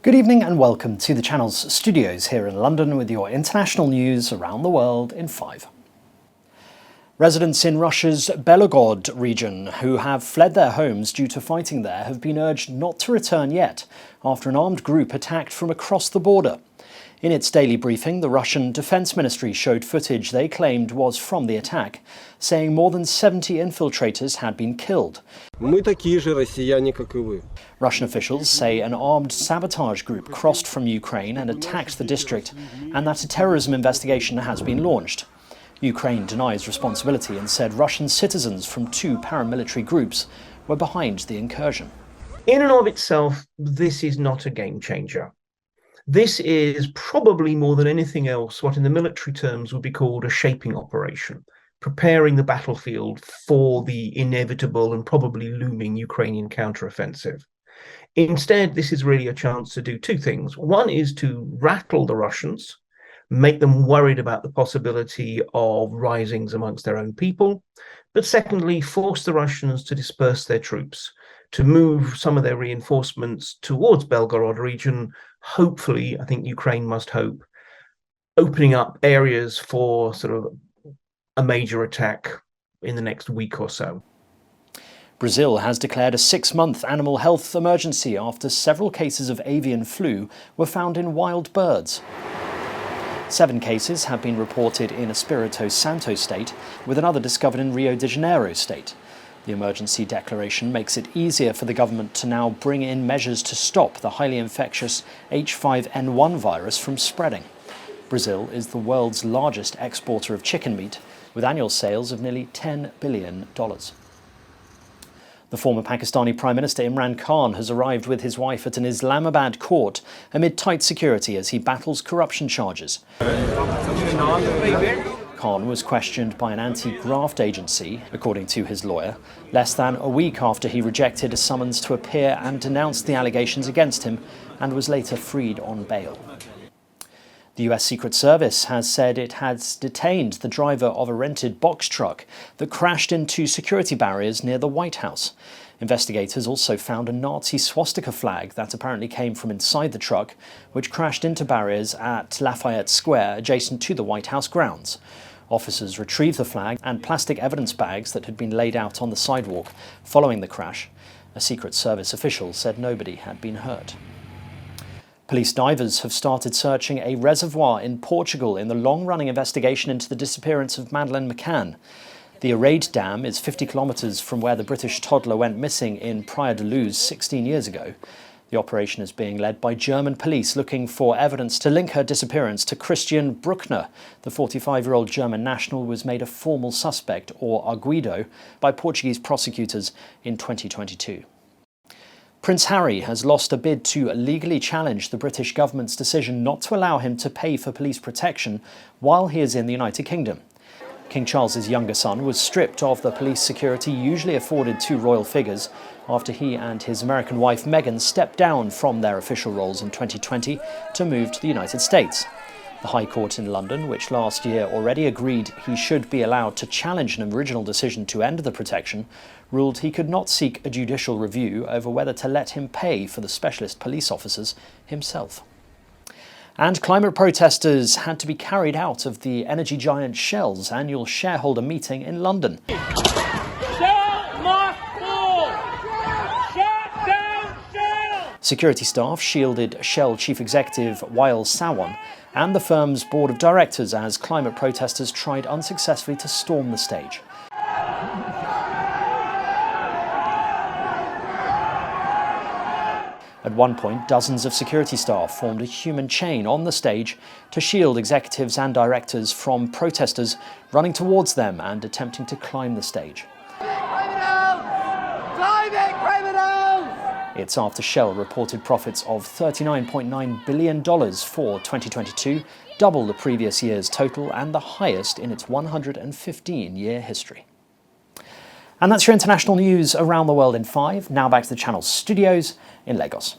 Good evening and welcome to the channel's studios here in London with your international news around the world in 5. Residents in Russia's Belgorod region who have fled their homes due to fighting there have been urged not to return yet after an armed group attacked from across the border. In its daily briefing, the Russian Defense Ministry showed footage they claimed was from the attack, saying more than 70 infiltrators had been killed. Russian officials say an armed sabotage group crossed from Ukraine and attacked the district, and that a terrorism investigation has been launched. Ukraine denies responsibility and said Russian citizens from 2 paramilitary groups were behind the incursion. In and of itself, this is not a game changer. This is probably more than anything else what in the military terms would be called a shaping operation, preparing the battlefield for the inevitable and probably looming Ukrainian counteroffensive. Instead, this is really a chance to do 2 things. One is to rattle the Russians, make them worried about the possibility of risings amongst their own people, but secondly, force the Russians to disperse their troops, to move some of their reinforcements towards Belgorod region, hopefully, I think Ukraine must hope, opening up areas for sort of a major attack in the next week or so. Brazil has declared a 6-month animal health emergency after several cases of avian flu were found in wild birds. 7 cases have been reported in Espírito Santo state, with another discovered in Rio de Janeiro state. The emergency declaration makes it easier for the government to now bring in measures to stop the highly infectious H5N1 virus from spreading. Brazil is the world's largest exporter of chicken meat, with annual sales of nearly $10 billion. The former Pakistani Prime Minister Imran Khan has arrived with his wife at an Islamabad court amid tight security as he battles corruption charges. Khan was questioned by an anti-graft agency, according to his lawyer, less than a week after he rejected a summons to appear and denounced the allegations against him, and was later freed on bail. The US Secret Service has said it has detained the driver of a rented box truck that crashed into security barriers near the White House. Investigators also found a Nazi swastika flag that apparently came from inside the truck, which crashed into barriers at Lafayette Square adjacent to the White House grounds. Officers retrieved the flag and plastic evidence bags that had been laid out on the sidewalk following the crash. A Secret Service official said nobody had been hurt. Police divers have started searching a reservoir in Portugal in the long-running investigation into the disappearance of Madeleine McCann. The Arade Dam is 50 kilometres from where the British toddler went missing in Praia de Luz 16 years ago. The operation is being led by German police looking for evidence to link her disappearance to Christian Bruckner. The 45-year-old German national was made a formal suspect, or arguido, by Portuguese prosecutors in 2022. Prince Harry has lost a bid to legally challenge the British government's decision not to allow him to pay for police protection while he is in the United Kingdom. King Charles's younger son was stripped of the police security usually afforded to royal figures after he and his American wife Meghan stepped down from their official roles in 2020 to move to the United States. The High Court in London, which last year already agreed he should be allowed to challenge an original decision to end the protection, ruled he could not seek a judicial review over whether to let him pay for the specialist police officers himself. And climate protesters had to be carried out of the energy giant Shell's annual shareholder meeting in London. Shell must fall! Shut down Shell! Security staff shielded Shell chief executive Wael Sawan and the firm's board of directors as climate protesters tried unsuccessfully to storm the stage. At one point, dozens of security staff formed a human chain on the stage to shield executives and directors from protesters running towards them and attempting to climb the stage. It's after Shell reported profits of $39.9 billion for 2022, double the previous year's total and the highest in its 115-year history. And that's your international news around the world in 5. Now back to the channel's studios in Lagos.